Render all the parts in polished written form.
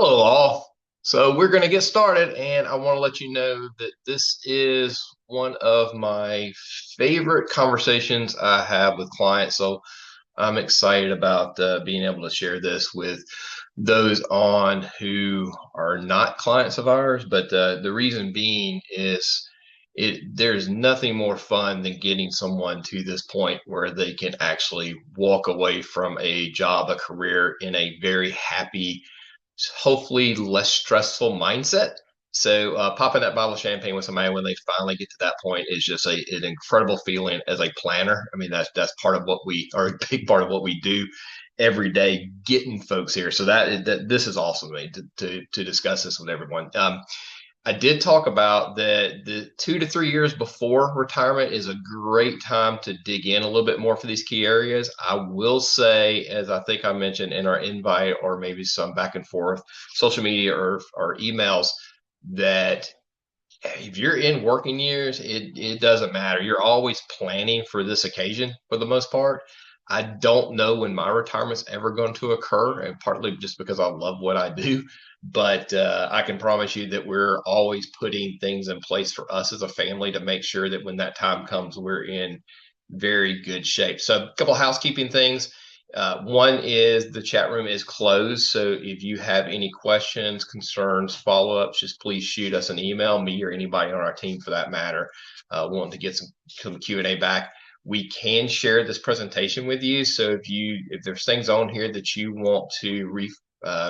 Hello, all. So we're going to get started, and I want to let you know that this is one of my favorite conversations I have with clients. So I'm excited about being able to share this with those on who are not clients of ours. But the reason being is there's nothing more fun than getting someone to this point where they can actually walk away from a job, a career in a very happy, hopefully less stressful mindset. So popping that bottle of champagne with somebody when they finally get to that point is just an incredible feeling as a planner. I mean, that's part of what we are, a big part of what we do every day, getting folks here. So that this is awesome to me to discuss this with everyone. I did talk about that the 2 to 3 years before retirement is a great time to dig in a little bit more for these key areas. I will say, as I think I mentioned in our invite or maybe some back and forth social media or emails, that if you're in working years, it doesn't matter. You're always planning for this occasion for the most part. I don't know when my retirement's ever going to occur, and partly just because I love what I do. But I can promise you that we're always putting things in place for us as a family to make sure that when that time comes, we're in very good shape. So, a couple of housekeeping things. One is the chat room is closed. So if you have any questions, concerns, follow-ups, just please shoot us an email, me or anybody on our team for that matter, wanting to get some Q&A back. We can share this presentation with you. So if there's things on here that you want to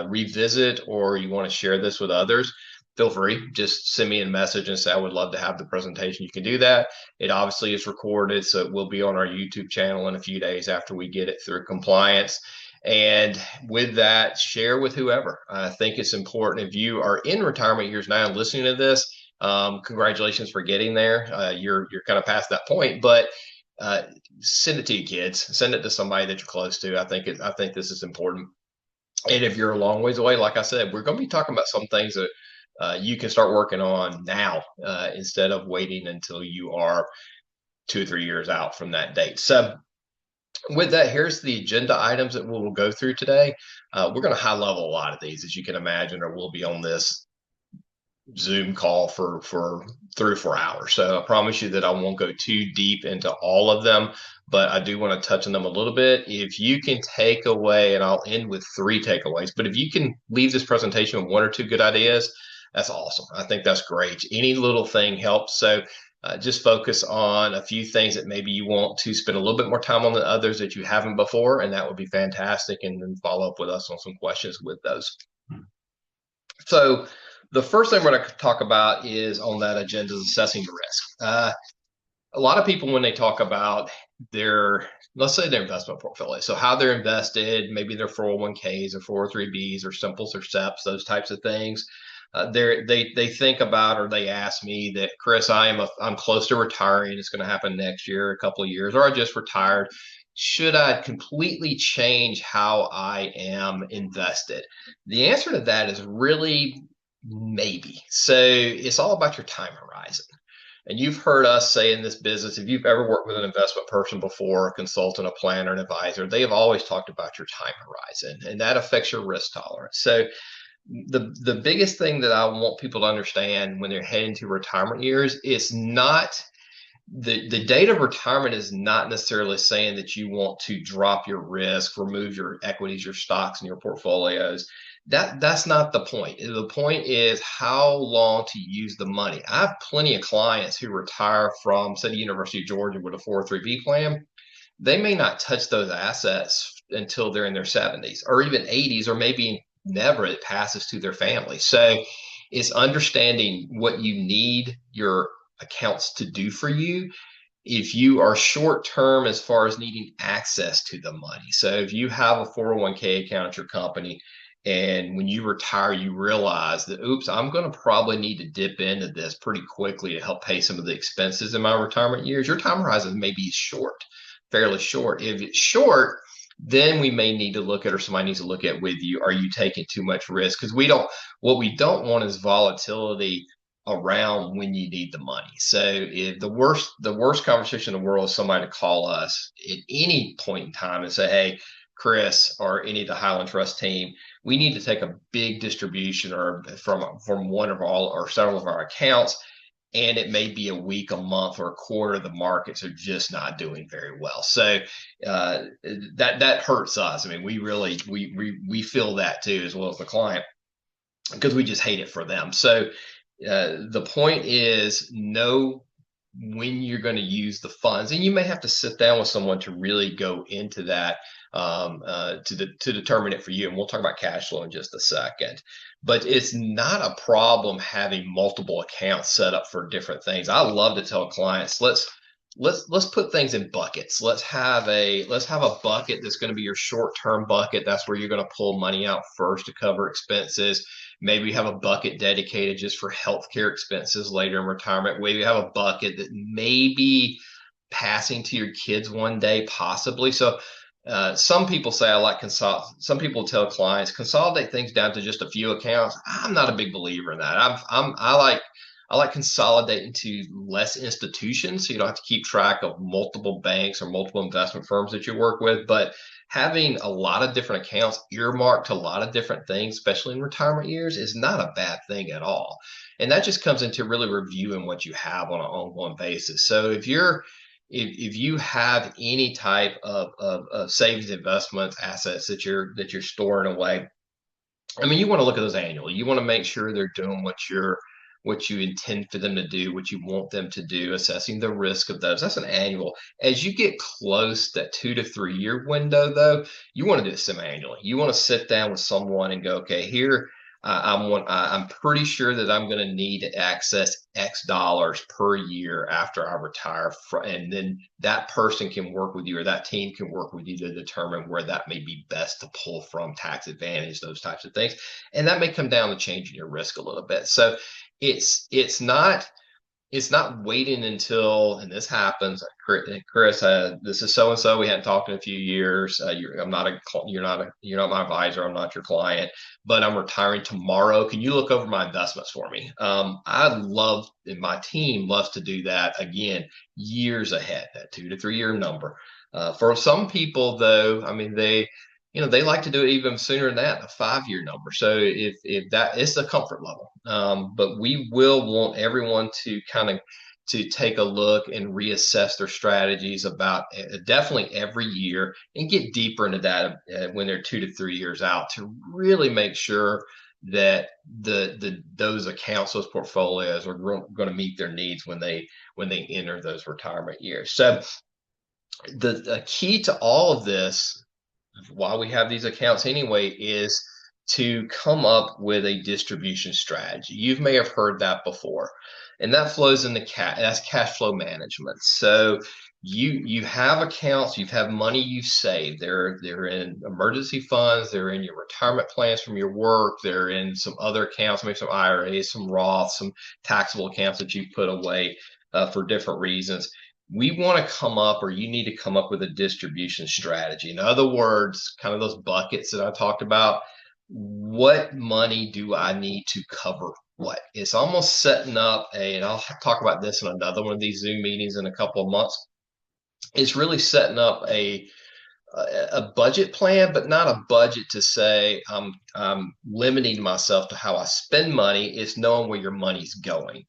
revisit or you want to share this with others, feel free. Just send me a message and say, I would love to have the presentation. You can do that. It obviously is recorded, so it will be on our YouTube channel in a few days after we get it through compliance. And with that, share with whoever. I think it's important if you are in retirement years now and listening to this. Congratulations for getting there. You're kind of past that point, but uh, send it to your kids. Send it to somebody that you're close to. I think this is important. And if you're a long ways away, like I said, we're going to be talking about some things that you can start working on now instead of waiting until you are 2 or 3 years out from that date. So, with that, here's the agenda items that we'll go through today. We're going to high level a lot of these, as you can imagine, or we'll be on this Zoom call for 3 or 4 hours. So I promise you that I won't go too deep into all of them, but I do want to touch on them a little bit. If you can take away, and I'll end with 3 takeaways, but if you can leave this presentation with 1 or 2 good ideas, that's awesome. I think that's great. Any little thing helps. So just focus on a few things that maybe you want to spend a little bit more time on than others that you haven't before, and that would be fantastic. And then follow up with us on some questions with those. So the first thing we're going to talk about is on that agenda is assessing the risk. A lot of people, when they talk about let's say their investment portfolio, so how they're invested, maybe their 401ks or 403bs or simples or SEPs, those types of things, they think about, or they ask me that, Chris, I'm close to retiring. It's going to happen next year, a couple of years, or I just retired. Should I completely change how I am invested? The answer to that is really maybe. So it's all about your time horizon. And you've heard us say in this business, if you've ever worked with an investment person before, a consultant, a planner, an advisor, they have always talked about your time horizon, and that affects your risk tolerance. So the biggest thing that I want people to understand when they're heading to retirement years is not the date of retirement is not necessarily saying that you want to drop your risk, remove your equities, your stocks, and your portfolios. That's not the point. The point is how long to use the money. I have plenty of clients who retire from, say, the University of Georgia with a 403b plan. They may not touch those assets until they're in their 70s or even 80s, or maybe never it passes to their family. So it's understanding what you need your accounts to do for you. If you are short term as far as needing access to the money, so if you have a 401k account at your company and when you retire you realize that, oops, I'm going to probably need to dip into this pretty quickly to help pay some of the expenses in my retirement years, your time horizon may be short, fairly short. If it's short, then we may need to look at, or somebody needs to look at with you, are you taking too much risk? Because what we don't want is volatility around when you need the money. So if the worst conversation in the world is somebody to call us at any point in time and say, hey, Chris or any of the Highland Trust team, we need to take a big distribution or from one of all or several of our accounts, and it may be a week, a month, or a quarter. The markets are just not doing very well, so that hurts us. I mean, we really we feel that too, as well as the client, because we just hate it for them. So the point is, know when you're going to use the funds, and you may have to sit down with someone to really go into that, to determine it for you. And we'll talk about cash flow in just a second. But it's not a problem having multiple accounts set up for different things. I love to tell clients, let's put things in buckets. Let's have a bucket that's going to be your short-term bucket. That's where you're going to pull money out first to cover expenses. Maybe you have a bucket dedicated just for healthcare expenses later in retirement. Maybe you have a bucket that may be passing to your kids one day, possibly. So some people say some people tell clients consolidate things down to just a few accounts. I'm not a big believer in that. I like consolidating to less institutions, so you don't have to keep track of multiple banks or multiple investment firms that you work with. But having a lot of different accounts earmarked to a lot of different things, especially in retirement years, is not a bad thing at all. And that just comes into really reviewing what you have on an ongoing basis. So if you have any type of savings, investments, assets that you're storing away, I mean, you want to look at those annually. You want to make sure they're doing what you intend for them to do, what you want them to do, assessing the risk of those. That's an annual. As you get close that 2 to 3 year window, though, you want to do it semi-annually. You want to sit down with someone and go, okay, here I'm pretty sure that I'm going to need to access X dollars per year after I retire, and then that person can work with you, or that team can work with you to determine where that may be best to pull from, tax advantage, those types of things. And that may come down to changing your risk a little bit. So it's not waiting until, and this happens, Chris, this is so and so, we hadn't talked in a few years. You're not my advisor, I'm not your client, but I'm retiring tomorrow. Can you look over my investments for me? I love, and my team loves to do that, again, years ahead, that 2 to 3 year number. For some people, though, I mean, they like to do it even sooner than that, a 5 year number. So if that is a comfort level, but we will want everyone to take a look and reassess their strategies about definitely every year, and get deeper into that when they're 2 to 3 years out, to really make sure that those accounts, those portfolios, are going to meet their needs when they enter those retirement years. So the key to all of this, why we have these accounts anyway, is to come up with a distribution strategy. You may have heard that before, and that flows into that's cash flow management. So you have accounts, you have money you've saved. They're in emergency funds, they're in your retirement plans from your work, they're in some other accounts, maybe some IRAs, some Roths, some taxable accounts that you put away for different reasons. We want to come up, or you need to come up with a distribution strategy. In other words, kind of those buckets that I talked about. What money do I need to cover what? It's almost setting up and I'll talk about this in another one of these Zoom meetings in a couple of months. It's really setting up a budget plan, but not a budget to say I'm limiting myself to how I spend money. It's knowing where your money's going.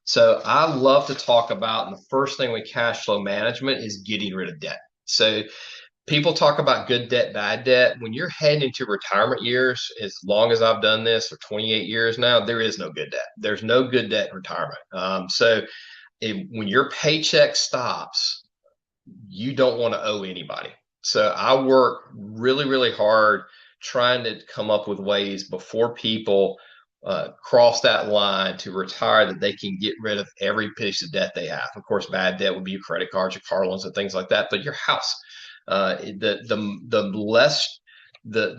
So I love to talk about, and the first thing with cash flow management is getting rid of debt. So people talk about good debt, bad debt. When you're heading into retirement years, as long as I've done this for 28 years now, there is no good debt. There's no good debt in retirement. When your paycheck stops, you don't want to owe anybody. So I work really, really hard trying to come up with ways before people cross that line to retire, that they can get rid of every piece of debt they have. Of course, bad debt would be your credit cards, your car loans, and things like that. But your house, the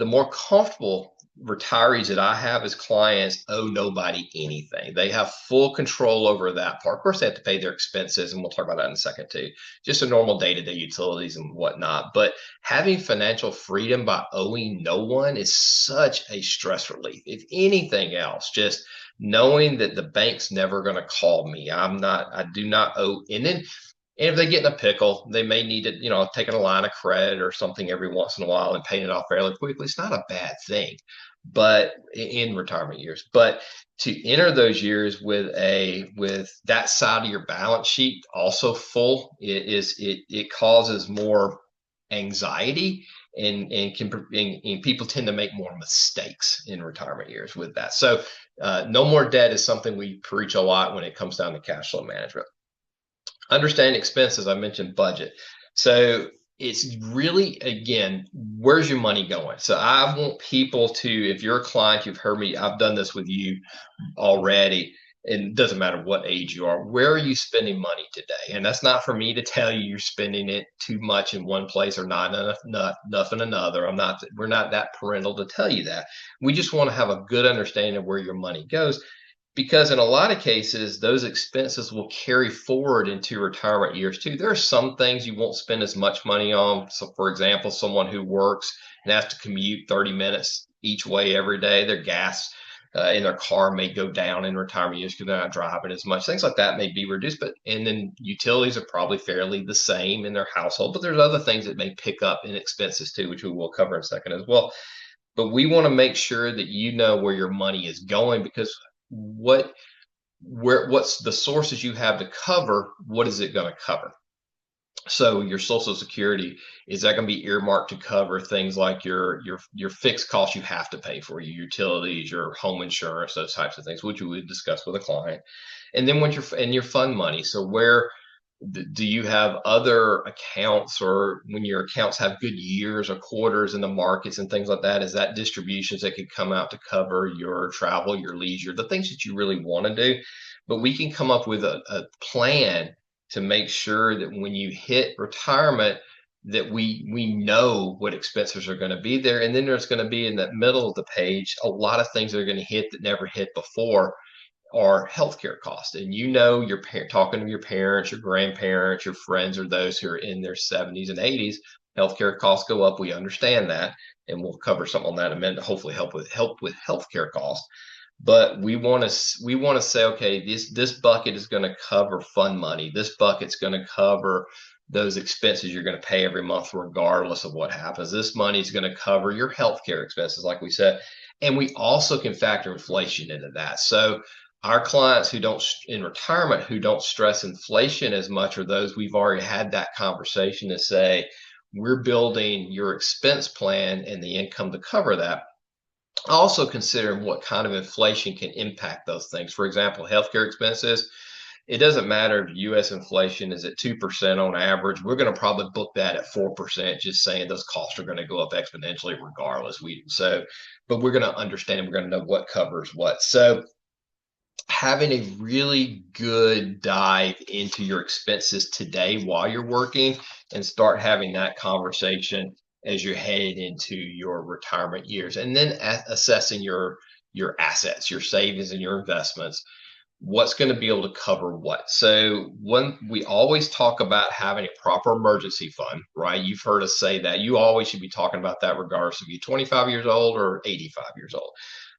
more comfortable retirees that I have as clients owe nobody anything. They have full control over that part. Of course, they have to pay their expenses, and we'll talk about that in a second too. Just a normal day-to-day utilities and whatnot. But having financial freedom by owing no one is such a stress relief. If anything else, just knowing that the bank's never going to call me. I do not owe. And then And if they get in a pickle, they may need to, taking a line of credit or something every once in a while and paying it off fairly quickly. It's not a bad thing, but in retirement years. But to enter those years with that side of your balance sheet also full, it causes more anxiety and people tend to make more mistakes in retirement years with that. So no more debt is something we preach a lot when it comes down to cash flow management. Understand expenses. I mentioned budget. So it's really, again, where's your money going? So I want people to, if you're a client, you've heard me, I've done this with you already, and it doesn't matter what age you are, where are you spending money today? And that's not for me to tell you you're spending it too much in one place or not enough in another. We're not that parental to tell you that. We just want to have a good understanding of where your money goes, because in a lot of cases, those expenses will carry forward into retirement years too. There are some things you won't spend as much money on. So, for example, someone who works and has to commute 30 minutes each way every day, their gas in their car may go down in retirement years because they're not driving as much. Things like that may be reduced, and then utilities are probably fairly the same in their household. But there's other things that may pick up in expenses too, which we will cover in a second as well. But we want to make sure that you know where your money is going, because what's the sources you have to cover, what is it going to cover? So your Social Security, is that going to be earmarked to cover things like your fixed costs you have to pay for, your utilities, your home insurance, those types of things, which we would discuss with a client. And then when your fund money, so where do you have other accounts, or when your accounts have good years or quarters in the markets and things like that, is that distributions that could come out to cover your travel, your leisure, the things that you really want to do? But we can come up with a plan to make sure that when you hit retirement, that we know what expenses are going to be there. And then there's going to be in the middle of the page a lot of things that are going to hit that never hit before, are healthcare costs. And you're talking to your parents, your grandparents, your friends, or those who are in their 70s and 80s, healthcare costs go up. We understand that, and we'll cover something on that in a minute to hopefully help with healthcare costs. But we want to say, okay, this bucket is going to cover fund money. This bucket's going to cover those expenses you're going to pay every month, regardless of what happens. This money is going to cover your healthcare expenses, like we said, and we also can factor inflation into that. So our clients who don't in retirement who don't stress inflation as much are those we've already had that conversation to say, we're building your expense plan and the income to cover that. Also considering what kind of inflation can impact those things. For example, healthcare expenses, it doesn't matter if U.S. inflation is at 2% on average. We're going to probably book that at 4%, just saying those costs are going to go up exponentially regardless. But we're going to understand, we're going to know what covers what. So having a really good dive into your expenses today while you're working, and start having that conversation as you're headed into your retirement years, and then assessing your assets, your savings, and your investments. What's going to be able to cover what? So we always talk about having a proper emergency fund, right? You've heard us say that. You always should be talking about that, regardless if you're 25 years old or 85 years old.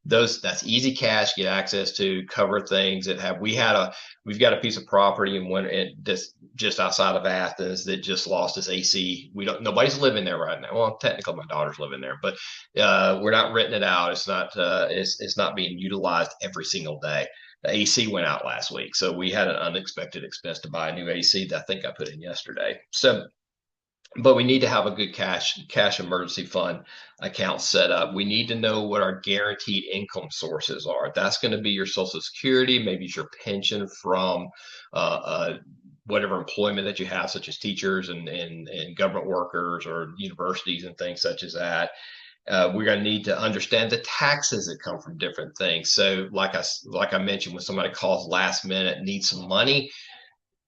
That's easy cash, get access to, cover things that we've got a piece of property just outside of Athens that just lost its AC. Nobody's living there right now. Well, technically my daughter's living there, but we're not renting it out. It's not being utilized every single day. The AC went out last week, so we had an unexpected expense to buy a new AC that I think I put in yesterday. But we need to have a good cash emergency fund account set up. We need to know what our guaranteed income sources are. That's going to be your Social Security, maybe it's your pension from whatever employment that you have, such as teachers and government workers or universities and things such as that. We're going to need to understand the taxes that come from different things. So like I mentioned, when somebody calls last minute, needs some money,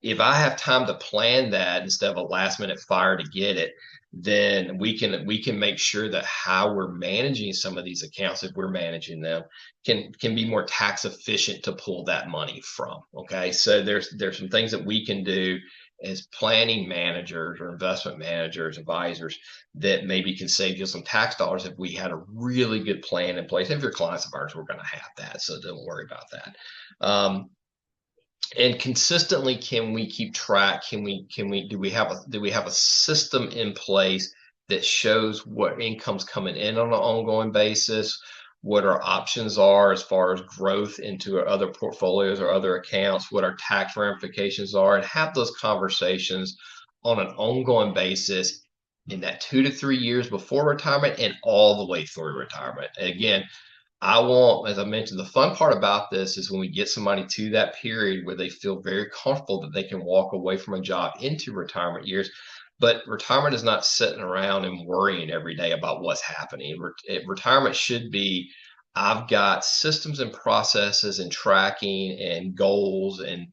if I have time to plan that instead of a last minute fire to get it, then we can make sure that how we're managing some of these accounts, if we're managing them, can be more tax efficient to pull that money from. Okay, so there's some things that we can do as planning managers or investment managers, advisors, that maybe can save you some tax dollars if we had a really good plan in place. If you're clients of ours, we're going to have that, so don't worry about that. And consistently, can we keep track? Do we have a system in place that shows what income's coming in on an ongoing basis, what our options are as far as growth into our other portfolios or other accounts, what our tax ramifications are, and have those conversations on an ongoing basis in that 2 to 3 years before retirement and all the way through retirement. And again, I want, as I mentioned, the fun part about this is when we get somebody to that period where they feel very comfortable that they can walk away from a job into retirement years. But retirement is not sitting around and worrying every day about what's happening. Retirement should be, I've got systems and processes and tracking and goals and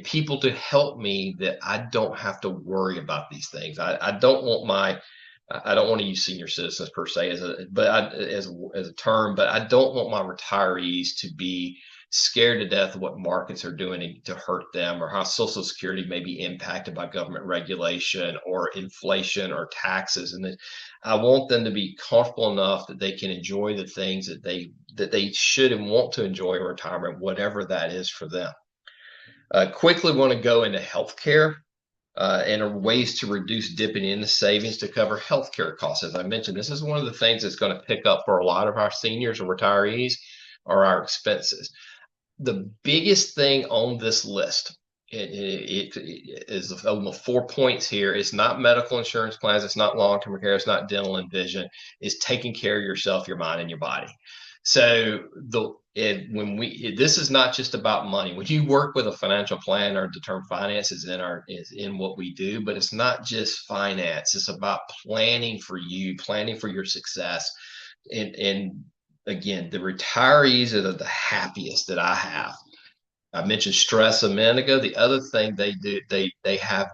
people to help me that I don't have to worry about these things. I don't want to use senior citizens per se as a term, but I don't want my retirees to be scared to death of what markets are doing to hurt them, or how Social Security may be impacted by government regulation or inflation or taxes. And I want them to be comfortable enough that they can enjoy the things that they should and want to enjoy in retirement, whatever that is for them. Quickly want to go into healthcare and ways to reduce dipping into savings to cover healthcare costs. As I mentioned, this is one of the things that's going to pick up for a lot of our seniors and retirees are our expenses. The biggest thing on this list, it is on the 4 points here. It's not medical insurance plans. It's not long-term care. It's not dental and vision. It's taking care of yourself, your mind, and your body. So this is not just about money. When you work with a financial planner, the term finance is in what we do, but it's not just finance. It's about planning for you, planning for your success. And again, the retirees are the happiest that I have. I mentioned stress a minute ago. The other thing they do, they have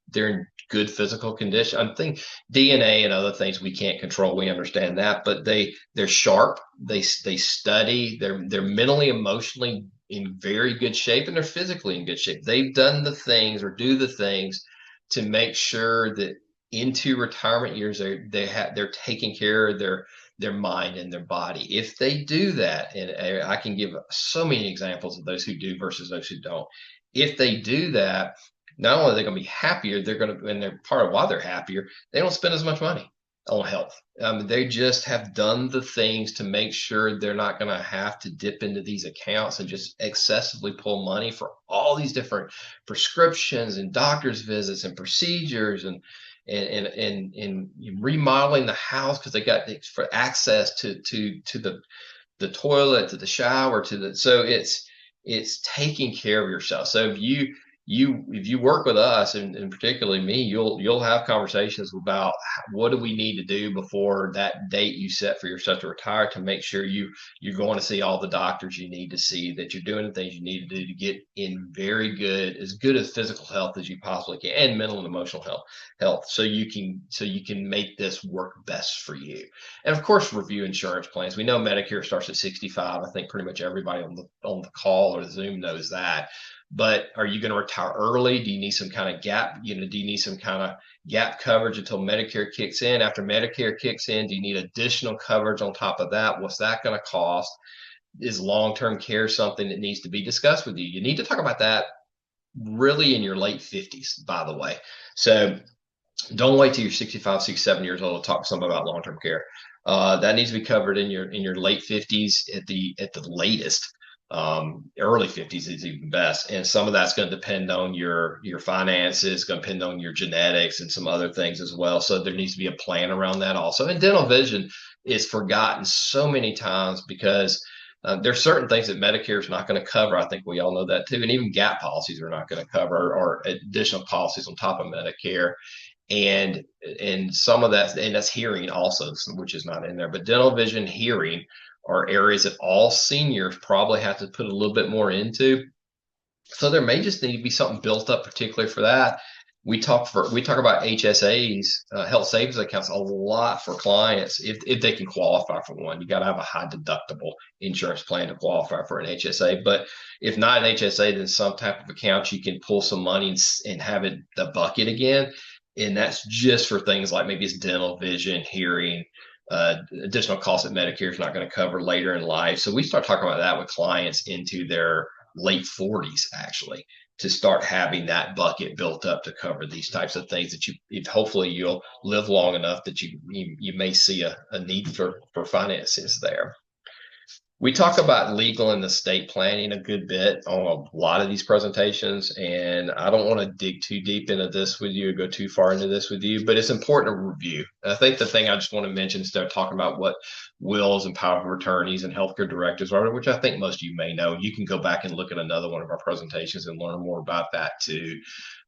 they're in good physical condition. I think DNA and other things we can't control. We understand that, but they're sharp. They study. They're mentally, emotionally in very good shape, and they're physically in good shape. They've done the things or do the things to make sure that into retirement years they're taking care of their mind and their body. If they do that, and I can give so many examples of those who do versus those who don't. If they do that, not only are they going to be happier, and they're part of why they're happier, they don't spend as much money on health. They just have done the things to make sure they're not going to have to dip into these accounts and just excessively pull money for all these different prescriptions and doctor's visits and procedures and remodeling the house because they got for access to the toilet, to the shower, so it's taking care of yourself. So if you work with us, and particularly me, you'll have conversations about what do we need to do before that date you set for yourself to retire to make sure you're going to see all the doctors you need to see, that you're doing the things you need to do to get in as good as physical health as you possibly can, and mental and emotional health, so you can make this work best for you. And of course, review insurance plans. We know Medicare starts at 65. I think pretty much everybody on the call or the Zoom knows that. But are you going to retire early? Do you need some kind of gap? Do you need some kind of gap coverage until Medicare kicks in? After Medicare kicks in, do you need additional coverage on top of that? What's that going to cost? Is long-term care something that needs to be discussed with you? You need to talk about that really in your late 50s, by the way. So don't wait till you're 65, 67 years old to talk to somebody about long-term care. That needs to be covered in your late 50s at the latest. Early 50s is even best, and some of that's going to depend on your finances, going to depend on your genetics and some other things as well. So there needs to be a plan around that also. And dental vision is forgotten so many times because there's certain things that Medicare is not going to cover. I think we all know that too, and even gap policies are not going to cover, or additional policies on top of Medicare. And some of that, and that's hearing also, which is not in there, but dental, vision, hearing are areas that all seniors probably have to put a little bit more into. So there may just need to be something built up particularly for that. We talk about HSAs, health savings accounts, a lot for clients if they can qualify for one. You got to have a high deductible insurance plan to qualify for an HSA. But if not an HSA, then some type of account you can pull some money and have it the bucket again. And that's just for things like maybe it's dental, vision, hearing, additional costs that Medicare is not going to cover later in life. So we start talking about that with clients into their late 40s, actually, to start having that bucket built up to cover these types of things that hopefully you'll live long enough that you may see a need for finances there. We talk about legal and estate planning a good bit on a lot of these presentations, and I don't want to dig too deep into this with you or go too far into this with you, but it's important to review. And I think the thing I just want to mention instead of talking about what wills and power of attorneys and healthcare directives are, which I think most of you may know, you can go back and look at another one of our presentations and learn more about that too.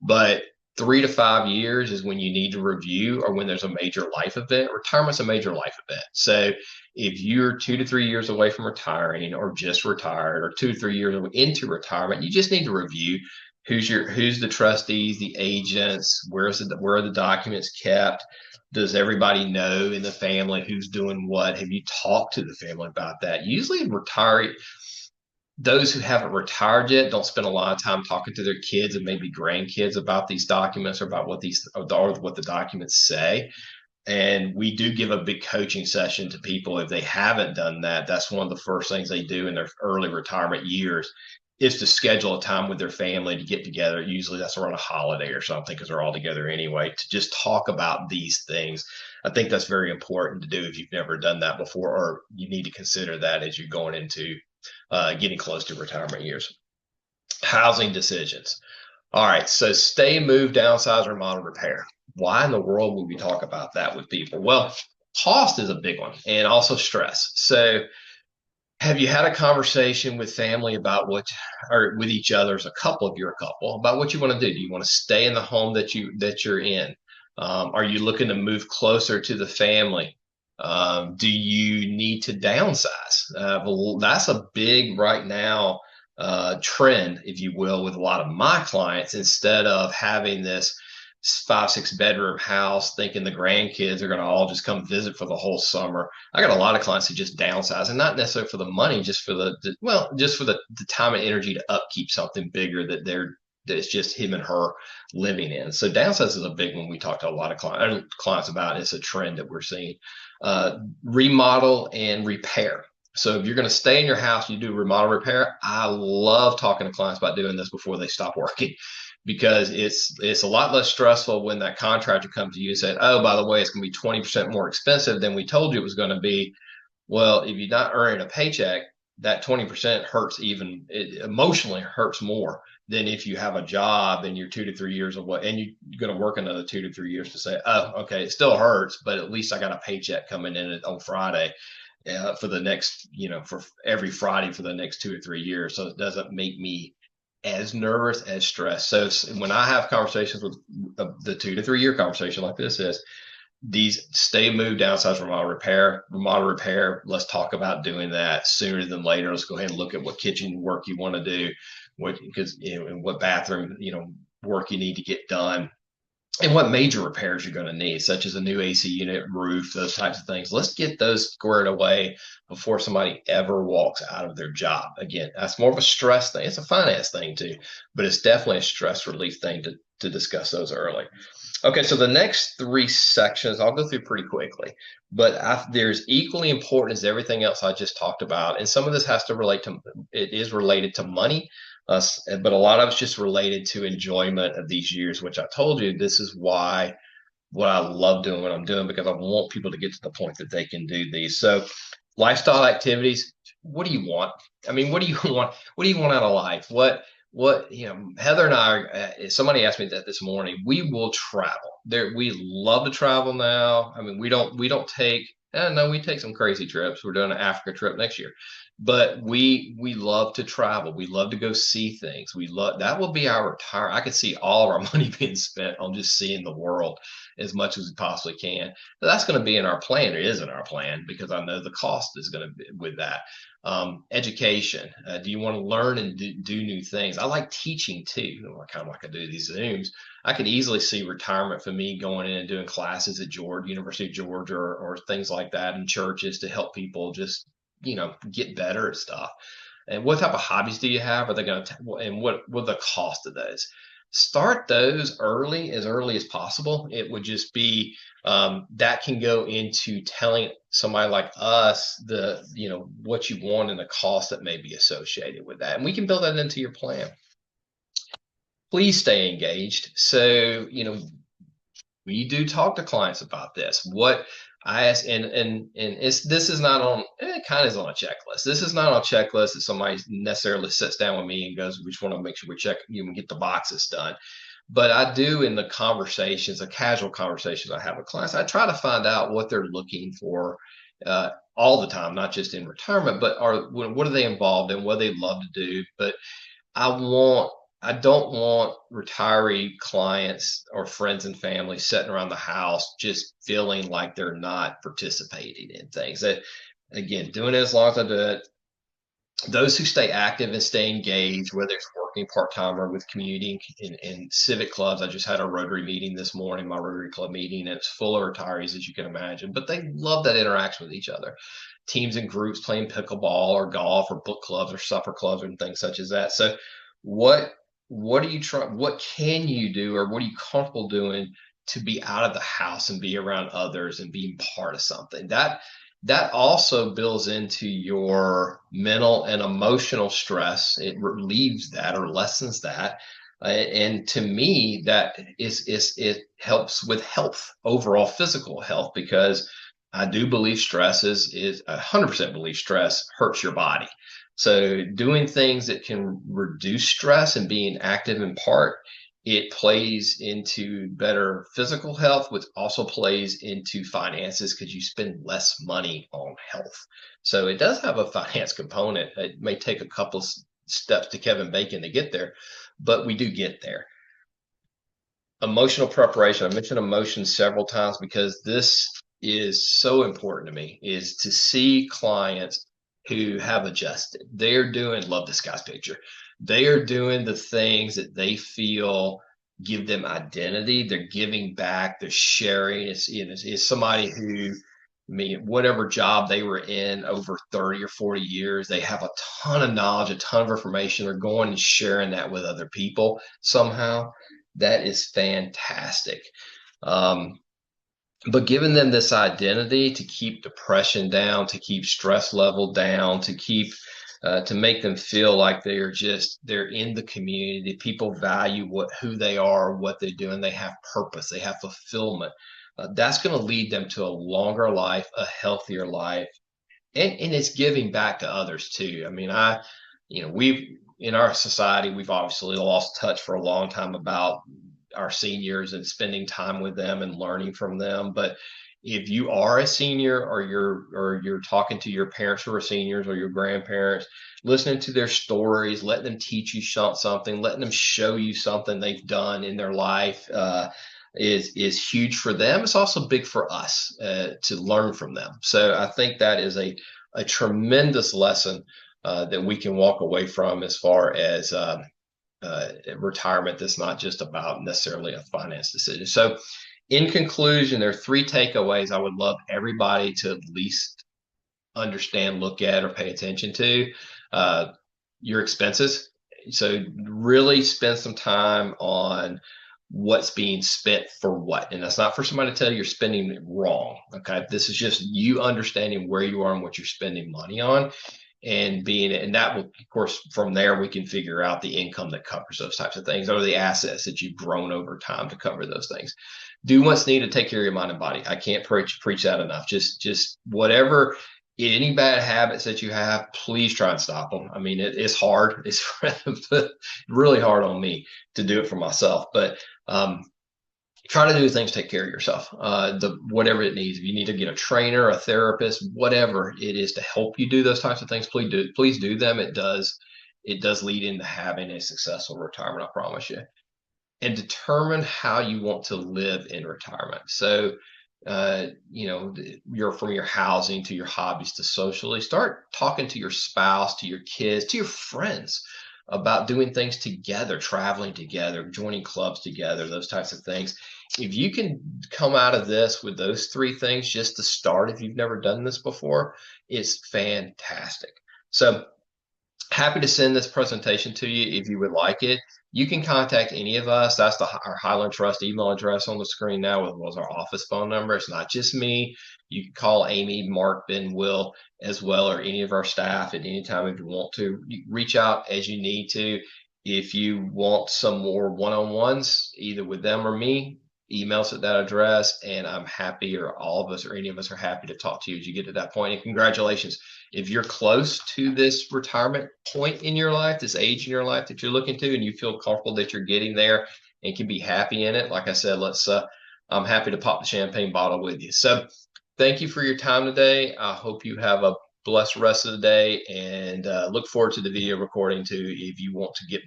But 3 to 5 years is when you need to review, or when there's a major life event. Retirement's a major life event. So if you're 2 to 3 years away from retiring, or just retired, or 2 to 3 years into retirement, you just need to review who's the trustees, the agents, where are the documents kept? Does everybody know in the family who's doing what? Have you talked to the family about that? Usually those who haven't retired yet don't spend a lot of time talking to their kids and maybe grandkids about these documents, or about what the documents say. And we do give a big coaching session to people. If they haven't done that, that's one of the first things they do in their early retirement years, is to schedule a time with their family to get together. Usually that's around a holiday or something, because they're all together anyway, to just talk about these things. I think that's very important to do if you've never done that before, or you need to consider that as you're going into getting close to retirement years. Housing decisions. All right, so stay, move, downsize, remodel, repair. Why in the world would we talk about that with people? Well, cost is a big one, and also stress. So have you had a conversation with family about or with each other as a couple, if you're a couple, about what you want to do? Do you want to stay in the home that you're in? Are you looking to move closer to the family? Do you need to downsize? Well, that's a big right now trend, if you will, with a lot of my clients. Instead of having this 5-6 bedroom house, thinking the grandkids are going to all just come visit for the whole summer, I got a lot of clients who just downsize, and not necessarily for the money, just for the time and energy to upkeep something bigger that it's just him and her living in. So downsize is a big one we talk to a lot of clients about. It's a trend that we're seeing. Remodel and repair. So if you're going to stay in your house, you do remodel repair. I love talking to clients about doing this before they stop working, because it's a lot less stressful when that contractor comes to you and said, oh, by the way, it's going to be 20% more expensive than we told you it was going to be. Well, if you're not earning a paycheck, that 20% it emotionally hurts more than if you have a job and you're 2 to 3 years away, and you're going to work another 2 to 3 years to say, oh, okay, it still hurts, but at least I got a paycheck coming in on Friday for the next, for every Friday for the next 2 or 3 years. So it doesn't make me as nervous, as stressed. So when I have conversations with the 2 to 3 year conversation like this is, these stay, move, downsize, remodel, repair. Let's talk about doing that sooner than later. Let's go ahead and look at what kitchen work you want to do, and what bathroom, work you need to get done, and what major repairs you're going to need, such as a new AC unit, roof, those types of things. Let's get those squared away before somebody ever walks out of their job. Again, that's more of a stress thing. It's a finance thing too, but it's definitely a stress relief thing to discuss those early. Okay, so the next 3 sections I'll go through pretty quickly, but there's equally important as everything else I just talked about, and some of this is related to money, but a lot of it's just related to enjoyment of these years, which I told you this is what I love doing what I'm doing, because I want people to get to the point that they can do these. So lifestyle activities, what do you want? I mean, what do you want? What do you want out of life? Heather and I, somebody asked me that this morning. We will travel there. We love to travel now. I mean, we take some crazy trips. We're doing an Africa trip next year, but we love to travel. We love to go see things. That will be our retire. I could see all of our money being spent on just seeing the world as much as we possibly can. But that's going to be in our plan. It is in our plan, because I know the cost is going to be with that. Education. Do you want to learn and do new things? I like teaching too. Kind of like I do these Zooms. I could easily see retirement for me going in and doing classes at University of Georgia, or things like that in churches to help people just, get better at stuff. And what type of hobbies do you have? Are they going to, and what the cost of those? start those as early as possible. It would just be that can go into telling somebody like us what you want and the cost that may be associated with that, and we can build that into your plan. Please stay engaged. So, we do talk to clients about this. What I ask, and this is not on, it kind of is on a checklist. This is not on a checklist that somebody necessarily sits down with me and goes, we just want to make sure we check, get the boxes done. But I do, in the conversations, the casual conversations I have with clients, I try to find out what they're looking for all the time, not just in retirement, but what are they involved in, what they love to do. But I don't want retiree clients or friends and family sitting around the house just feeling like they're not participating in things. That, again, doing it as long as I do it. Those who stay active and stay engaged, whether it's working part-time or with community and civic clubs. I just had a Rotary meeting this morning, my Rotary Club meeting, and it's full of retirees, as you can imagine, but they love that interaction with each other. Teams and groups playing pickleball or golf or book clubs or supper clubs and things such as that. So what can you do, or what are you comfortable doing to be out of the house and be around others and being part of something? That also builds into your mental and emotional stress. It relieves that or lessens that. And to me, it helps with health, overall physical health, because I do believe stress is 100% believe stress hurts your body. So doing things that can reduce stress and being active in part, it plays into better physical health, which also plays into finances because you spend less money on health. So it does have a finance component. It may take a couple steps to Kevin Bacon to get there, but we do get there. Emotional preparation. I mentioned emotion several times because this is so important to me, is to see clients who have adjusted. They're doing, love this guy's picture. They are doing the things that they feel give them identity. They're giving back. They're sharing. It's somebody who, whatever job they were in over 30 or 40 years, they have a ton of knowledge, a ton of information. They're going and sharing that with other people somehow. That is fantastic. But giving them this identity to keep depression down, to keep stress level down, to make them feel like they're in the community. People value who they are, what they're doing. They have purpose. They have fulfillment. That's going to lead them to a longer life, a healthier life, and it's giving back to others too. We've in our society, we've obviously lost touch for a long time about our seniors and spending time with them and learning from them. But if you are a senior, or you're talking to your parents who are seniors or your grandparents, listening to their stories, letting them teach you something, letting them show you something they've done in their life is huge for them. It's also big for us to learn from them. So I think that is a tremendous lesson that we can walk away from as far as retirement. That's not just about necessarily a finance decision. So in conclusion, there are 3 takeaways I would love everybody to at least understand, look at, or pay attention to. Your expenses. So really spend some time on what's being spent for what. And that's not for somebody to tell you you're spending it wrong. Okay. This is just you understanding where you are and what you're spending money on. And that will, of course, from there, we can figure out the income that covers those types of things, or the assets that you've grown over time to cover those things. Do what's needed to take care of your mind and body. I can't preach that enough. Just whatever, any bad habits that you have, please try and stop them. It's hard. It's really hard on me to do it for myself, but try to do things to take care of yourself. Whatever it needs. If you need to get a trainer, a therapist, whatever it is to help you do those types of things, please do them. It does lead into having a successful retirement, I promise you. And determine how you want to live in retirement. So, from your housing to your hobbies to socially, start talking to your spouse, to your kids, to your friends about doing things together, traveling together, joining clubs together, those types of things. If you can come out of this with those 3 things just to start, if you've never done this before, it's fantastic. So Happy to send this presentation to you if you would like it. You can contact any of us. That's our Highland Trust email address on the screen now, as well as our office phone number. It's not just me. You can call Amy, Mark, Ben, Will as well, or any of our staff at any time if you want to. You reach out as you need to. If you want some more one-on-ones, either with them or me, emails at that address, and I'm happy, or all of us or any of us are happy to talk to you as you get to that point. And congratulations if you're close to this retirement point in your life, this age in your life that you're looking to, and you feel comfortable that you're getting there and can be happy in it. Like I said, I'm happy to pop the champagne bottle with you. So thank you for your time today. I hope you have a blessed rest of the day, and look forward to the video recording too if you want to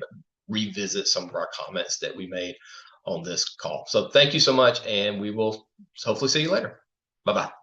revisit some of our comments that we made on this call. So thank you so much, and we will hopefully see you later. Bye-bye.